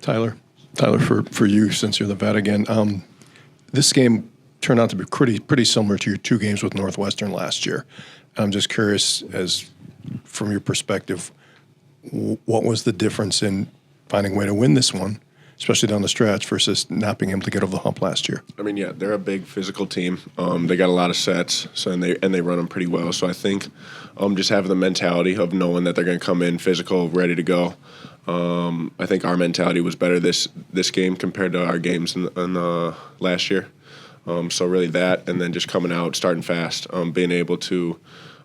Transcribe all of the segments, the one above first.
Tyler, for you, since you're the vet again, this game turned out to be pretty similar to your 2 games with Northwestern last year. I'm just curious, as from your perspective, what was the difference in finding a way to win this one, especially down the stretch, versus not being able to get over the hump last year? I mean, yeah, they're a big physical team. They got a lot of sets, and they run them pretty well. So I think just having the mentality of knowing that they're going to come in physical, ready to go. I think our mentality was better this game compared to our games in last year. So really that, and then just coming out, starting fast, being able to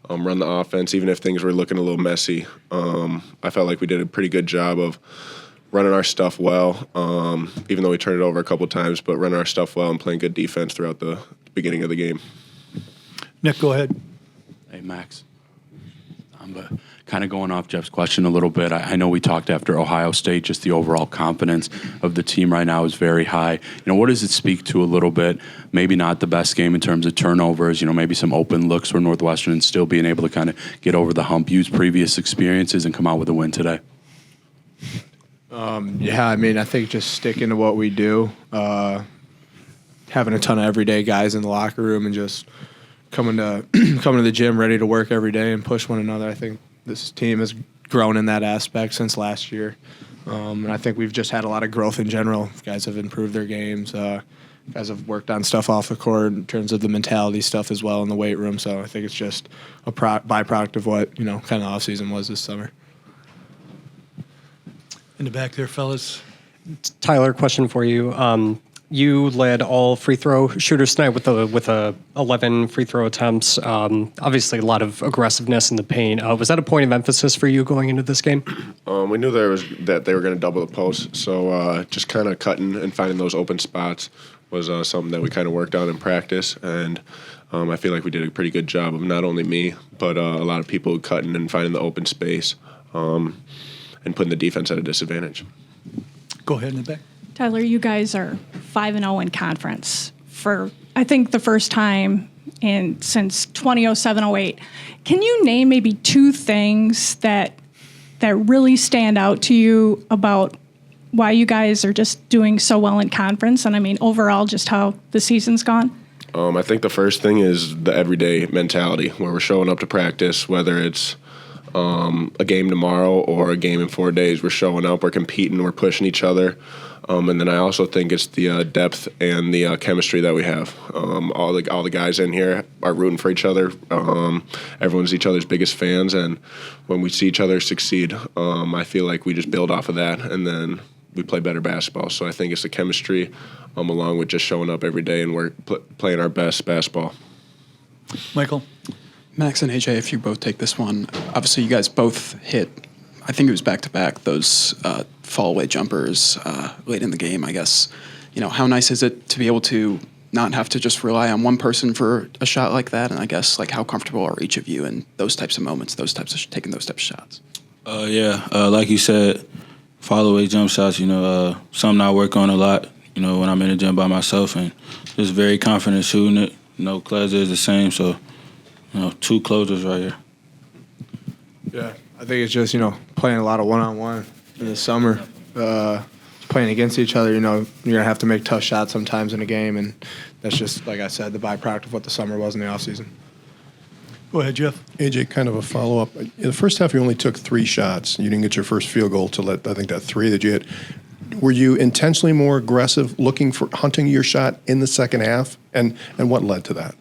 run the offense, even if things were looking a little messy. I felt like we did a pretty good job of running our stuff well, even though we turned it over a couple times, but running our stuff well and playing good defense throughout the beginning of the game. Nick, go ahead. Hey, Max. I'm kind of going off Jeff's question a little bit. I know we talked after Ohio State, just the overall confidence of the team right now is very high. What does it speak to a little bit? Maybe not the best game in terms of turnovers, maybe some open looks for Northwestern and still being able to kind of get over the hump, use previous experiences, and come out with a win today. I mean, I think just sticking to what we do, having a ton of everyday guys in the locker room and just coming to the gym ready to work every day and push one another. I think this team has grown in that aspect since last year. And I think we've just had a lot of growth in general. Guys have improved their games. Guys have worked on stuff off the court in terms of the mentality stuff as well in the weight room. So I think it's just a byproduct of what, kind of offseason was this summer. In the back there, fellas. Tyler, question for you. You led all free throw shooters tonight with 11 free throw attempts. Obviously, a lot of aggressiveness in the paint. Was that a point of emphasis for you going into this game? We knew that they were going to double the post, so just kind of cutting and finding those open spots was something that we kind of worked on in practice, and I feel like we did a pretty good job of not only me, but a lot of people cutting and finding the open space and putting the defense at a disadvantage. Go ahead in the back. Tyler, you guys are 5-0 in conference for, I think, the first time since 2007-08. Can you name maybe 2 things that really stand out to you about why you guys are just doing so well in conference? And I mean, overall, just how the season's gone? I think the first thing is the everyday mentality, where we're showing up to practice, whether it's a game tomorrow or a game in 4 days. We're showing up, we're competing, we're pushing each other. And then I also think it's the depth and the chemistry that we have. All the guys in here are rooting for each other. Everyone's each other's biggest fans, and when we see each other succeed, I feel like we just build off of that, and then we play better basketball. So I think it's the chemistry, along with just showing up every day and we're playing our best basketball. Michael? Max and AJ, if you both take this one, obviously you guys both hit, I think it was back-to-back, those fall-away jumpers late in the game, I guess. How nice is it to be able to not have to just rely on one person for a shot like that? And I guess, how comfortable are each of you in those types of moments, taking those types of shots? Like you said, fall-away jump shots, something I work on a lot, when I'm in the gym by myself, and just very confident shooting it. Klesmit is the same, so 2 closers right here. Yeah, I think it's just, playing a lot of one-on-one in the summer, playing against each other. You're going to have to make tough shots sometimes in a game, and that's just, like I said, the byproduct of what the summer was in the offseason. Go ahead, Jeff. AJ, kind of a follow-up. In the first half, you only took 3 shots. You didn't get your first field goal till I think that 3 that you hit. Were you intentionally more aggressive, hunting your shot in the second half, and what led to that?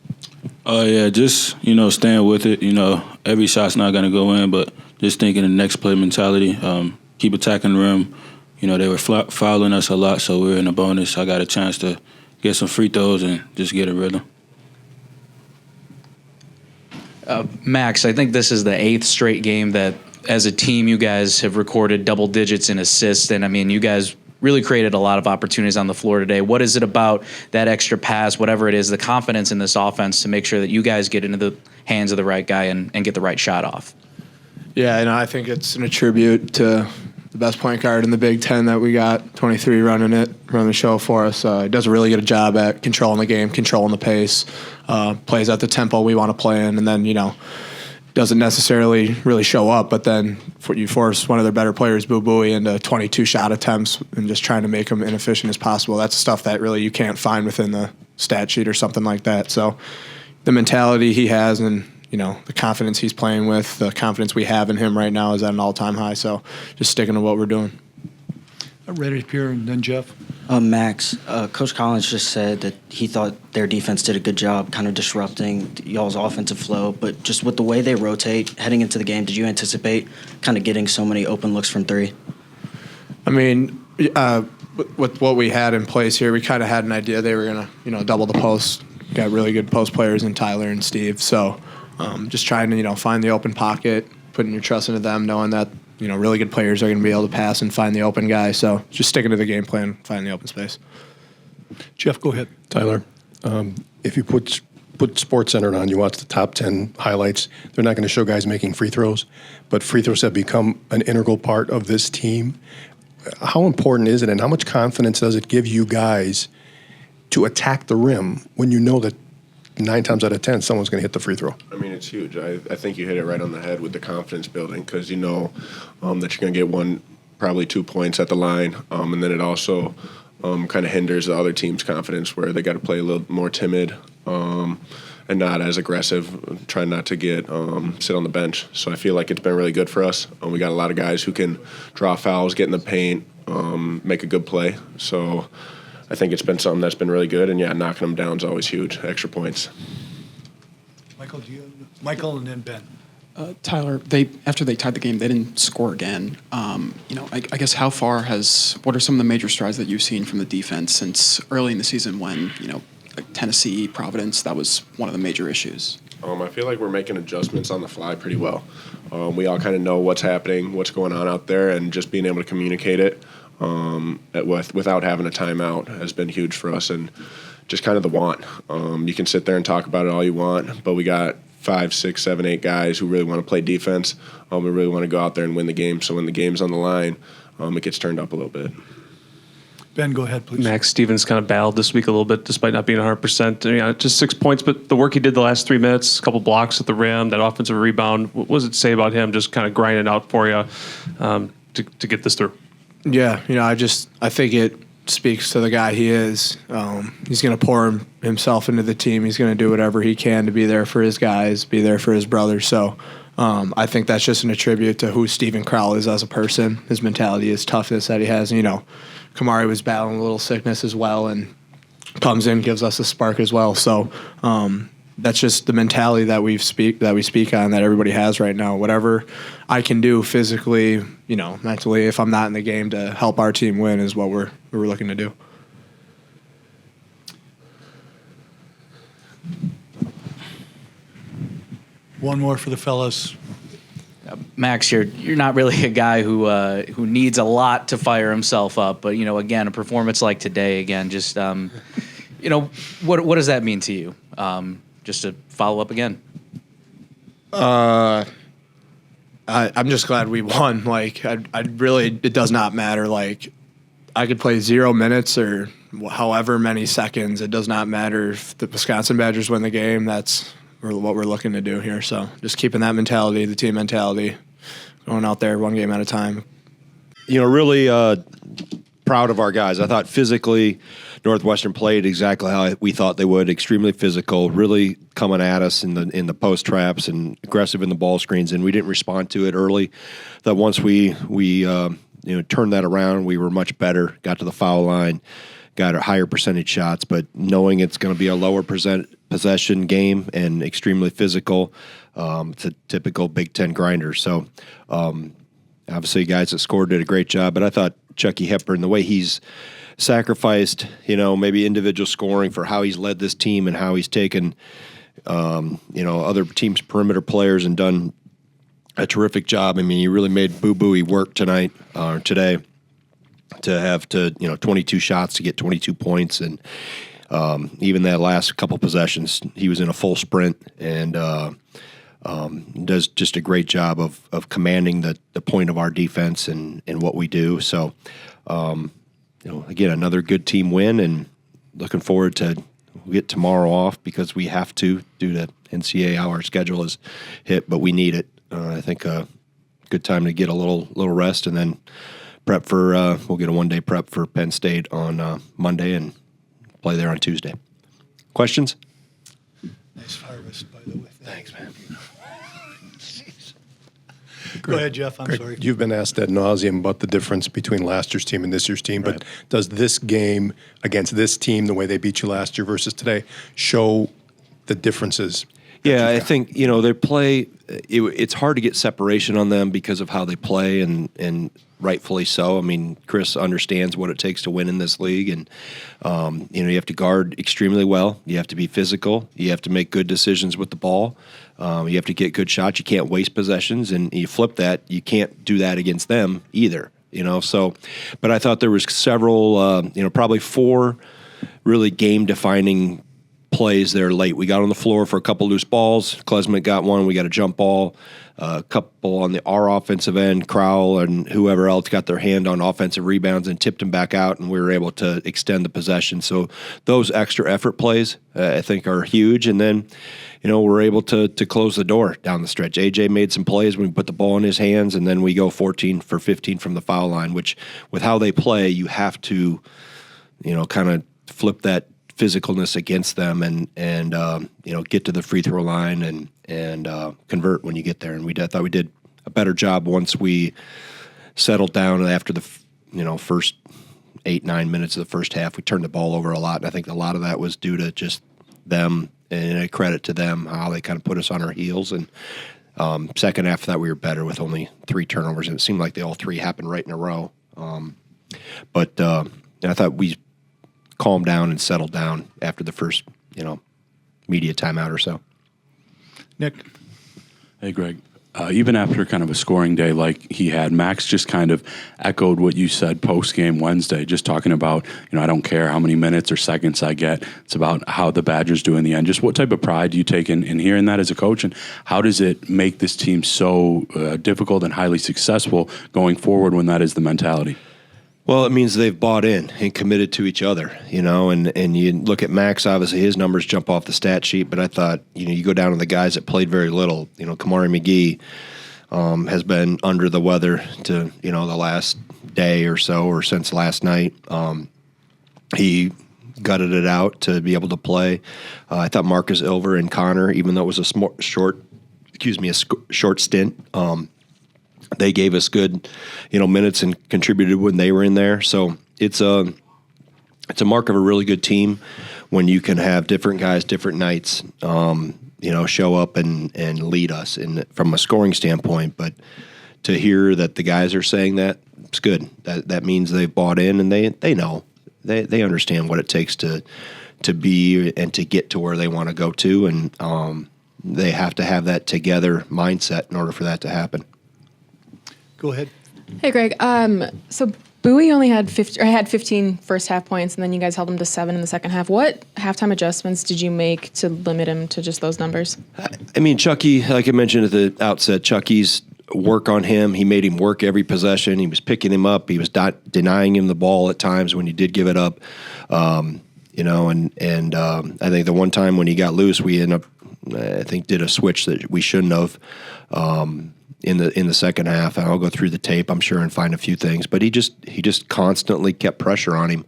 Just, staying with it. Every shot's not going to go in, but just thinking the next play mentality, keep attacking the rim. They were fouling us a lot, so we were in a bonus. I got a chance to get some free throws and just get a rhythm. Max, I think this is the 8th straight game that, as a team, you guys have recorded double digits in assists, and, you guys really created a lot of opportunities on the floor today. What is it about that extra pass, whatever it is, the confidence in this offense to make sure that you guys get into the hands of the right guy and get the right shot off? Yeah, I think it's an attribute to the best point guard in the Big Ten that we got, 23, running the show for us. He does a really good job at controlling the game, controlling the pace, plays at the tempo we want to play in, and then, doesn't necessarily really show up, but then you force one of their better players, Boeheim, into 22 shot attempts and just trying to make them inefficient as possible. That's stuff that really you can't find within the stat sheet or something like that. So the mentality he has and, the confidence he's playing with, the confidence we have in him right now is at an all-time high. So just sticking to what we're doing. Ready to hear, and then Jeff. Max, Coach Collins just said that he thought their defense did a good job kind of disrupting y'all's offensive flow, but just with the way they rotate heading into the game, did you anticipate kind of getting so many open looks from three? I mean, with what we had in place here, we kind of had an idea they were going to, double the post. Got really good post players in Tyler and Steve. So just trying to, find the open pocket, putting your trust into them, knowing that, really good players are going to be able to pass and find the open guy. So just sticking to the game plan, find the open space. Jeff, go ahead. Tyler, if you put SportsCenter on, you watch the top 10 highlights, they're not going to show guys making free throws, but free throws have become an integral part of this team. How important is it, and how much confidence does it give you guys to attack the rim when you know that 9 times out of 10 someone's going to hit the free throw? I mean, it's huge. I think you hit it right on the head with the confidence building because you know that you're going to get probably 2 points at the line, and then it also kind of hinders the other team's confidence where they got to play a little more timid and not as aggressive, trying not to get sit on the bench. So I feel like it's been really good for us. We got a lot of guys who can draw fouls, get in the paint, make a good play. So I think it's been something that's been really good, and knocking them down is always huge. Extra points. Michael, and then Ben. Tyler, after they tied the game, they didn't score again. I guess what are some of the major strides that you've seen from the defense since early in the season when, like Tennessee, Providence, that was one of the major issues? I feel like we're making adjustments on the fly pretty well. We all kind of know what's happening, what's going on out there, and just being able to communicate it without having a timeout has been huge for us, and just kind of the want. You can sit there and talk about it all you want, but we got 5, 6, 7, 8 guys who really want to play defense. We really want to go out there and win the game. So when the game's on the line, it gets turned up a little bit. Ben, go ahead, please. Max Stevens kind of battled this week a little bit despite not being 100%. Just 6 points, but the work he did the last 3 minutes, a couple blocks at the rim, that offensive rebound, what does it say about him just kind of grinding out for you to get this through? Yeah, I think it speaks to the guy he is. He's going to pour himself into the team. He's going to do whatever he can to be there for his guys, be there for his brothers. So I think that's just an attribute to who Steven Crowell is as a person, his mentality, his toughness that he has. And, Kamari was battling a little sickness as well and comes in, gives us a spark as well. So that's just the mentality that we speak on, that everybody has right now. Whatever I can do physically, mentally, if I'm not in the game to help our team win is what we're looking to do. One more for the fellas. Max, you're not really a guy who needs a lot to fire himself up, but again, a performance like today, again, just what does that mean to you? Just to follow up again. I'm just glad we won. Like, it does not matter. Like, I could play 0 minutes or however many seconds. It does not matter if the Wisconsin Badgers win the game. That's what we're looking to do here. So just keeping that mentality, the team mentality, going out there 1 game at a time. Really proud of our guys. I thought physically Northwestern played exactly how we thought they would. Extremely physical, really coming at us in the post traps and aggressive in the ball screens, and we didn't respond to it early. That once we turned that around, we were much better. Got to the foul line, got a higher percentage shots, but knowing it's going to be a lower possession game and extremely physical, it's a typical Big Ten grinder. So obviously guys that scored did a great job, but I thought Chucky Hepburn, the way he's sacrificed, maybe individual scoring for how he's led this team and how he's taken, other teams' perimeter players and done a terrific job. I mean, he really made Boeheim work today to have 22 shots to get 22 points. And even that last couple possessions, he was in a full sprint and does just a great job of commanding the point of our defense and what we do. So, again, another good team win, and looking forward to get tomorrow off because we have to due to NCAA how our schedule is hit, but we need it. I think a good time to get a little rest and then prep for. We'll get a 1-day prep for Penn State on Monday and play there on Tuesday. Questions? Nice harvest, by the way. Thanks, man. Go ahead, Jeff. I'm Greg, sorry. you've been asked ad nauseum about the difference between last year's team and this year's team, but does this game against this team, the way they beat you last year versus today, show the differences? Yeah, I think they play. It's hard to get separation on them because of how they play, and rightfully so. I mean, Chris understands what it takes to win in this league, and you have to guard extremely well. You have to be physical. You have to make good decisions with the ball. You have to get good shots. You can't waste possessions, and you flip that. You can't do that against them either. So, but I thought there was several, probably 4 really game-defining plays there late. We got on the floor for a couple loose balls. Klesmit got one. We got a jump ball. A couple on our offensive end. Crowell and whoever else got their hand on offensive rebounds and tipped them back out, and we were able to extend the possession. So those extra effort plays, I think, are huge. And then, we're able to close the door down the stretch. AJ made some plays when we put the ball in his hands, and then we go 14 for 15 from the foul line, which with how they play, you have to, kind of flip that physicalness against them and get to the free throw line and convert when you get there. And I thought we did a better job once we settled down after the first 8-9 minutes of the first half. We turned the ball over a lot, and I think a lot of that was due to just them, and a credit to them how they kind of put us on our heels. And second half of that, we were better with only 3 turnovers, and it seemed like they all 3 happened right in a row. But I thought we calm down and settle down after the first, media timeout or so. Nick. Hey, Greg. Even after kind of a scoring day like he had, Max just kind of echoed what you said post-game Wednesday, just talking about, I don't care how many minutes or seconds I get. It's about how the Badgers do in the end. Just what type of pride do you take in hearing that as a coach, and how does it make this team so difficult and highly successful going forward when that is the mentality? Well, it means they've bought in and committed to each other, and you look at Max, obviously his numbers jump off the stat sheet, but I thought, you go down to the guys that played very little. Kamari McGee has been under the weather to, the last day or so, or since last night. He gutted it out to be able to play. I thought Marcus Ilver and Connor, even though it was a short stint, they gave us good, minutes and contributed when they were in there. So it's a mark of a really good team when you can have different guys, different nights, show up and lead us from a scoring standpoint. But to hear that the guys are saying that, it's good. That means they've bought in, and they know, they understand what it takes to be and to get to where they want to go to, and they have to have that together mindset in order for that to happen. Go ahead. Hey, Greg. So Bowie only had 15 first half points, and then you guys held him to 7 in the second half. What halftime adjustments did you make to limit him to just those numbers? I mean, Chucky, like I mentioned at the outset, Chucky's work on him. He made him work every possession. He was picking him up. He was denying him the ball at times when he did give it up. I think the one time when he got loose, we ended up, did a switch that we shouldn't have. In the second half, and I'll go through the tape, I'm sure, and find a few things. But he just constantly kept pressure on him,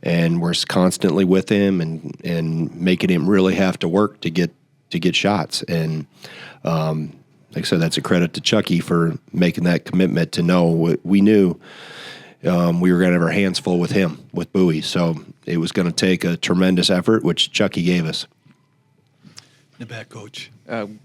and we're constantly with him and making him really have to work to get shots. And like I said, that's a credit to Chucky for making that commitment to know what we knew. We were going to have our hands full with him, with Bowie. So it was going to take a tremendous effort, which Chucky gave us. The back coach.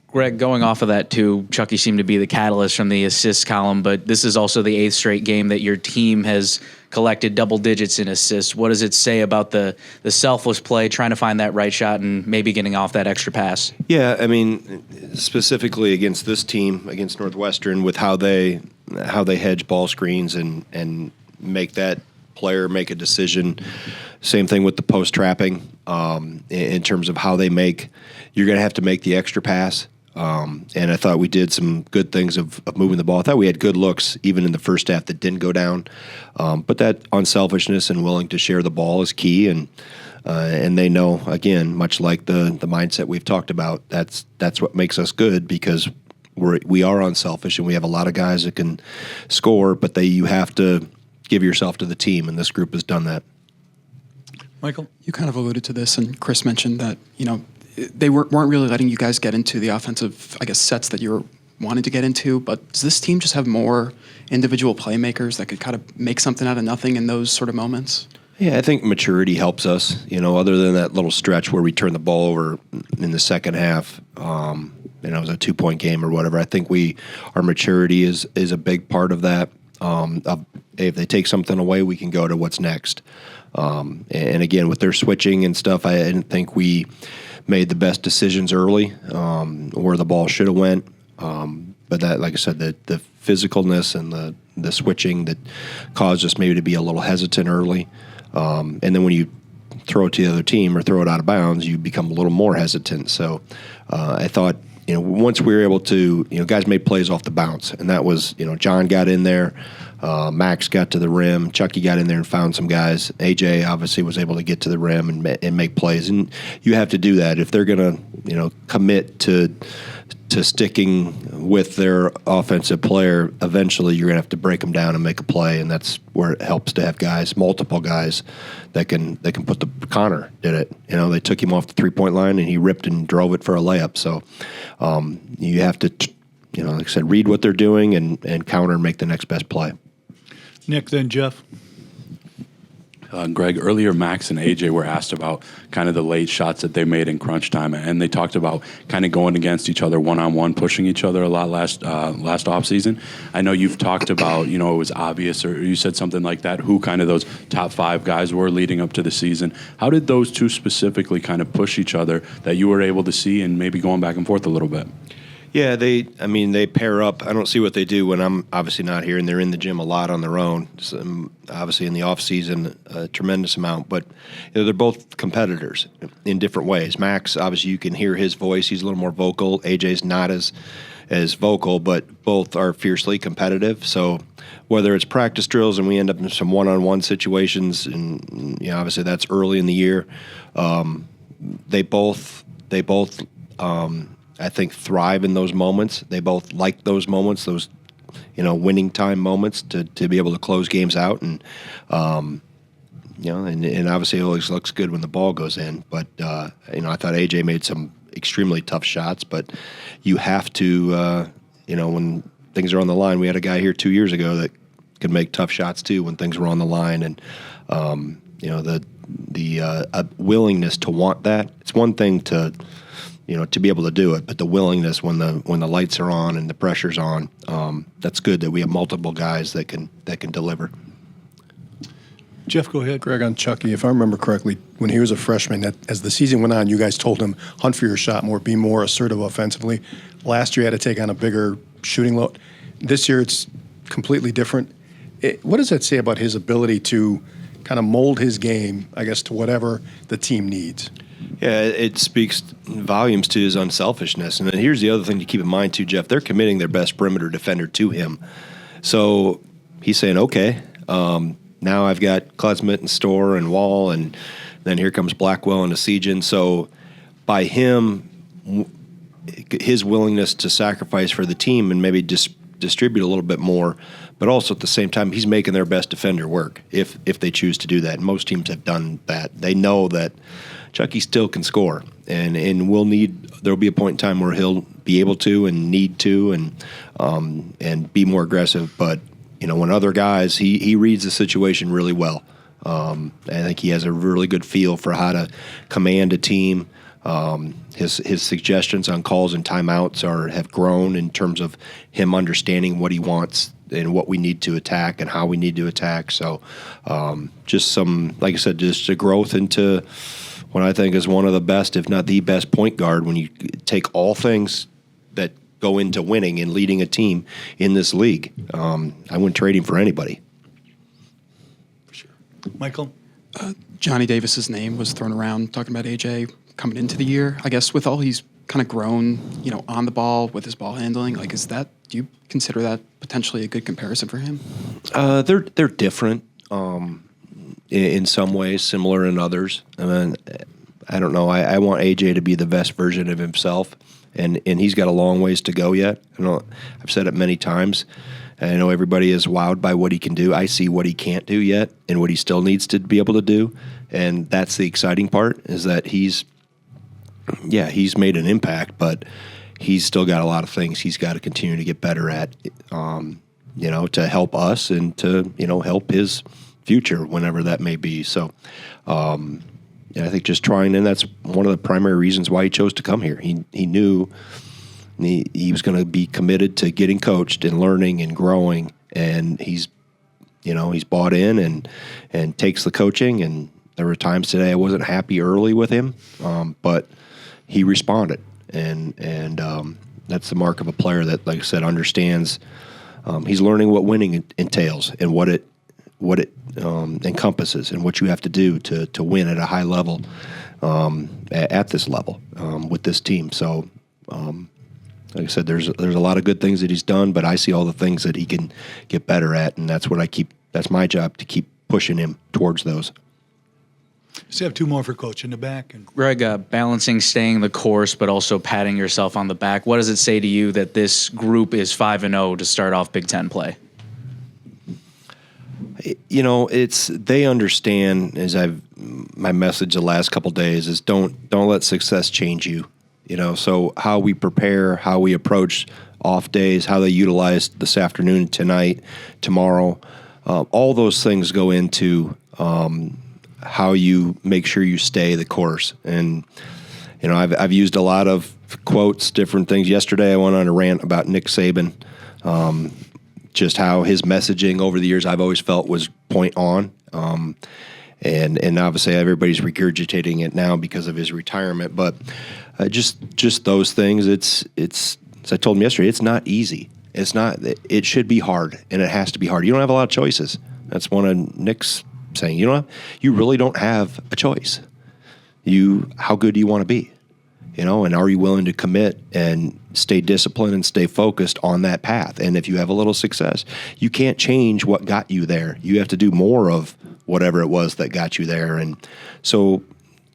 Greg, going off of that too, Chucky seemed to be the catalyst from the assists column, but this is also the 8th straight game that your team has collected double digits in assists. What does it say about the selfless play, trying to find that right shot and maybe getting off that extra pass? Yeah, I mean, specifically against this team, against Northwestern, with how they hedge ball screens and make that player make a decision. Same thing with the post trapping in terms of how they make. You're going to have to make the extra pass. And I thought we did some good things of moving the ball. I thought we had good looks even in the first half that didn't go down. But that unselfishness and willing to share the ball is key. And and they know, again, much like the mindset we've talked about, that's what makes us good, because we are unselfish and we have a lot of guys that can score, but you have to give yourself to the team, and this group has done that. Michael? You kind of alluded to this, and Chris mentioned that, they weren't really letting you guys get into the offensive, I guess, sets that you were wanting to get into, but does this team just have more individual playmakers that could kind of make something out of nothing in those sort of moments? Yeah, I think maturity helps us. Other than that little stretch where we turned the ball over in the second half, it was a 2-point game or whatever. I think our maturity is a big part of that. If they take something away, we can go to what's next. And again, with their switching and stuff, I didn't think we made the best decisions early, where the ball should have went. But that, like I said, the physicalness and the switching that caused us maybe to be a little hesitant early. And then when you throw it to the other team or throw it out of bounds, you become a little more hesitant. So I thought, once we were able to, guys made plays off the bounce, and that was, John got in there, Max got to the rim, Chucky got in there and found some guys. AJ obviously was able to get to the rim and make plays, and you have to do that if they're going to, commit to sticking with their offensive player. Eventually, you're going to have to break them down and make a play, and that's where it helps to have multiple guys that can put the. Connor did it. They took him off the 3-point line, and he ripped and drove it for a layup. So you have to, like I said, read what they're doing and counter and make the next best play. Nick, then Jeff. Greg, earlier Max and AJ were asked about kind of the late shots that they made in crunch time, and they talked about kind of going against each other one-on-one, pushing each other a lot last offseason. I know you've talked about, it was obvious, or you said something like that, who kind of those top 5 guys were leading up to the season. How did those two specifically kind of push each other that you were able to see, and maybe going back and forth a little bit? Yeah, they pair up. I don't see what they do when I'm obviously not here, and they're in the gym a lot on their own. So, obviously in the off season, a tremendous amount. But they're both competitors in different ways. Max, obviously, you can hear his voice; he's a little more vocal. AJ's not as vocal, but both are fiercely competitive. So whether it's practice drills and we end up in some one-on-one situations, and obviously that's early in the year, they both. I think thrive in those moments. They both like those moments, those winning time moments to be able to close games out, and and obviously it always looks good when the ball goes in. But I thought AJ made some extremely tough shots, but you have to when things are on the line. We had a guy here 2 years ago that could make tough shots too when things were on the line, and the willingness to want that. It's one thing to be able to do it, but the willingness when the lights are on and the pressure's on, that's good that we have multiple guys that can deliver. Jeff, go ahead. Greg, on Chucky, if I remember correctly, when he was a freshman, as the season went on, you guys told him, hunt for your shot more, be more assertive offensively. Last year, you had to take on a bigger shooting load. This year, it's completely different. What does that say about his ability to kind of mold his game, I guess, to whatever the team needs? Yeah, it speaks volumes to his unselfishness. And then here's the other thing to keep in mind, too, Jeff. They're committing their best perimeter defender to him. So he's saying, okay, now I've got Klesmit and Storr and Wahl, and then here comes Blackwell and Asijan. So by him, his willingness to sacrifice for the team and maybe distribute a little bit more, but also at the same time, he's making their best defender work if they choose to do that. And most teams have done that. They know that Chucky still can score, and there'll be a point in time where he'll be able to and need to and be more aggressive. But when other guys, he reads the situation really well. I think he has a really good feel for how to command a team. His suggestions on calls and timeouts have grown in terms of him understanding what he wants and what we need to attack and how we need to attack. So just some, like I said, just a growth into what I think is one of the best, if not the best, point guard when you take all things that go into winning and leading a team in this league. I wouldn't trade him for anybody. For sure. Michael? Johnny Davis's name was thrown around talking about AJ coming into the year. I guess with all he's kind of grown, on the ball with his ball handling, do you consider that potentially a good comparison for him? They're different. in some ways, similar in others. I mean, I don't know. I want AJ to be the best version of himself, and he's got a long ways to go yet. I've said it many times. I know everybody is wowed by what he can do. I see what he can't do yet and what he still needs to be able to do, and that's the exciting part, is that he's made an impact, but he's still got a lot of things he's got to continue to get better at, to help us and to, help his future whenever that may be. So I think just trying, and that's one of the primary reasons why he chose to come here. He knew he was going to be committed to getting coached and learning and growing, and he's bought in and takes the coaching. And there were times today I wasn't happy early with him, but he responded, and that's the mark of a player that, like I said, understands. He's learning what winning entails and what it encompasses and what you have to do to win at a high level at this level with this team. So. Like I said, there's a lot of good things that he's done, but I see all the things that he can get better at, and that's what that's my job, to keep pushing him towards those. So you have two more for Coach in the back. And Greg, balancing staying the course, but also patting yourself on the back. What does it say to you that this group is 5-0 to start off Big Ten play? They understand, my message the last couple of days is don't let success change you. So how we prepare, how we approach off days, how they utilize this afternoon, tonight, tomorrow, all those things go into how you make sure you stay the course. And I've used a lot of quotes, different things. Yesterday I went on a rant about Nick Saban, just how his messaging over the years I've always felt was point on. And obviously everybody's regurgitating it now because of his retirement, but just those things. It's as I told him yesterday, it's not easy. It's not. It should be hard, and it has to be hard. You don't have a lot of choices. That's one of Nick's saying. You really don't have a choice. How good do you want to be? And are you willing to commit and stay disciplined and stay focused on that path? And if you have a little success, you can't change what got you there. You have to do more of whatever it was that got you there. And so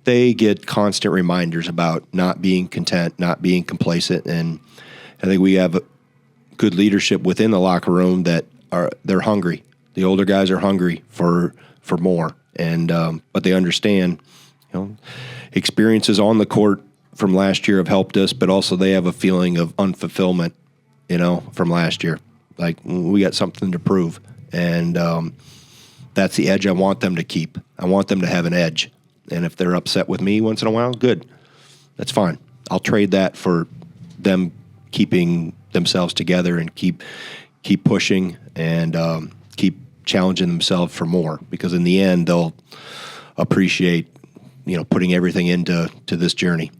they get constant reminders about not being content, not being complacent. And I think we have good leadership within the locker room they're hungry. The older guys are hungry for more. And but they understand, experiences on the court from last year have helped us, but also they have a feeling of unfulfillment, from last year. Like, we got something to prove. And that's the edge I want them to keep. I want them to have an edge. And if they're upset with me once in a while, good. That's fine. I'll trade that for them keeping themselves together and keep pushing and keep challenging themselves for more. Because in the end, they'll appreciate, putting everything into this journey.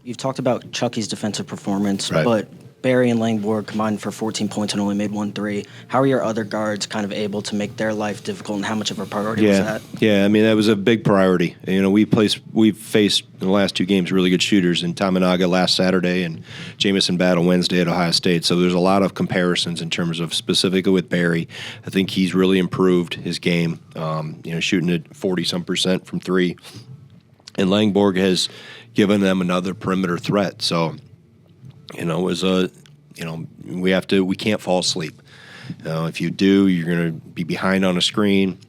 You've talked about Chucky's defensive performance, right. But Barry and Langborg combined for 14 points and only made 1 3. How are your other guards kind of able to make their life difficult, and how much of a priority was that? Yeah, that was a big priority. We've faced in the last 2 games really good shooters in Tamanaga last Saturday and Jamison Battle Wednesday at Ohio State. So there's a lot of comparisons in terms of specifically with Barry. I think he's really improved his game, shooting at 40-some% from 3. And Langborg has given them another perimeter threat. So we can't fall asleep. If you do, you're going to be behind on a screen.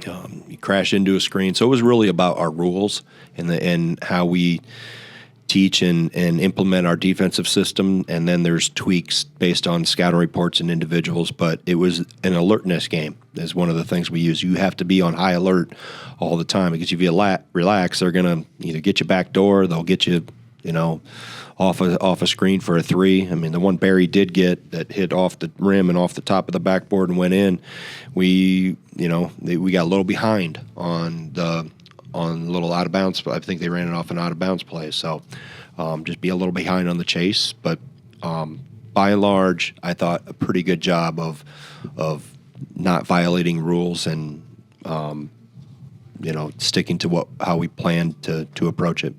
You crash into a screen. So it was really about our rules and how we teach and implement our defensive system. And then there's tweaks based on scouting reports and individuals. But it was an alertness game is one of the things we use. You have to be on high alert all the time, because if you relax, they're going to either get you back door, they'll get you, off a screen for a 3. The one Barry did get that hit off the rim and off the top of the backboard and went in, we got a little behind on a little out of bounds. I think they ran it off an out of bounds play. So just be a little behind on the chase. But by and large, I thought a pretty good job of not violating rules and sticking to how we planned to approach it.